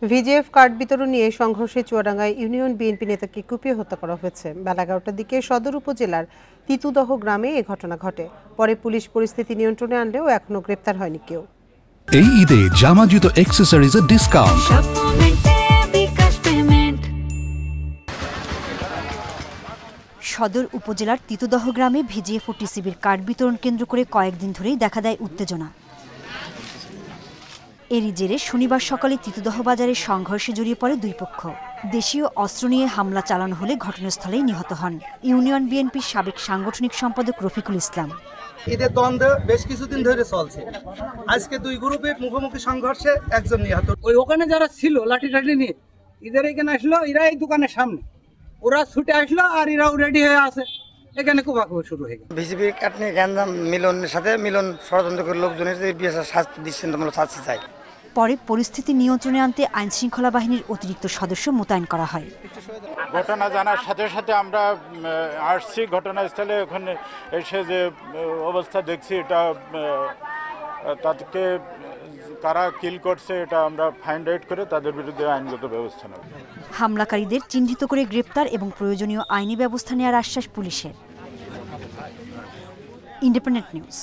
VGF card বিতরণ নিয়ে সংঘর্ষে চুয়াডাঙ্গায় ইউনিয়ন বিএনপি নেতাকে কুপিয়ে হত্যা করা হয়েছে। বেলা 11টার দিকে সদর উপজেলার তিতুদহ গ্রামে এ ঘটনা ঘটে। পরে পুলিশ পরিস্থিতি নিয়ন্ত্রণে আনলেও এখনো গ্রেপ্তার হয়নি কেউ। এই ঈদে জামা জুতো অ্যাক্সেসরিজের ডিসকাউন্ট। সদর উপজেলার তিতুদহ গ্রামে ভিজিএফ ও টিসিবির কার্ড বিতরণ কেন্দ্র করে কয়েকদিন ধরেই দেখা দেয় উত্তেজনা। এরই জেরে শনিবার সকালে তিতুদহ বাজারে সংঘর্ষে জড়িয়ে পড়ে দুই পক্ষ। দেশীয় অস্ত্র নিয়ে হামলা চালানো হলে ঘটনাস্থলেই নিহত হন ইউনিয়ন বিএনপির সাবেক সাংগঠনিক সম্পাদক রফিকুল ইসলাম। এদের দ্বন্দ্ব বেশ কিছুদিন ধরে চলছে। আজকে দুই গ্রুপের মুখোমুখি সংঘর্ষে একজন নিহত। ওখানে যারা ছিল লাঠি টাঠি নিয়ে এদের এখানে আসলো, এরা এই দোকানের সামনে ওরা ছুটে আসলো আর এরাও রেডি হয়ে আছে। এখানে কুবাকুবি শুরু হয়ে গেল। বিজেপি কাটনি গ্যান্দাম মিলনের সাথে মিলন ষড়যন্ত্র করে লোকজনের শাস্তি দিচ্ছেন, তোমরা শাস্তি চাই। পরে পরিস্থিতি নিয়ন্ত্রণে আনতে আইন শৃঙ্খলা বাহিনীর অতিরিক্ত সদস্য মোতায়েন করা হয়। ঘটনা জানার সাথে সাথে আমরা আসছি ঘটনাস্থলে। ওখানে এসে যে অবস্থা দেখছি, এটা তাদেরকে কারা কিল করছে এটা আমরা ফাইন্ড আউট করে তাদের বিরুদ্ধে আইনগত ব্যবস্থা নেব। হামলাকারীদের চিহ্নিত করে গ্রেপ্তার এবং প্রয়োজনীয় আইনি ব্যবস্থা নেওয়ার আশ্বাস পুলিশের। Independent news.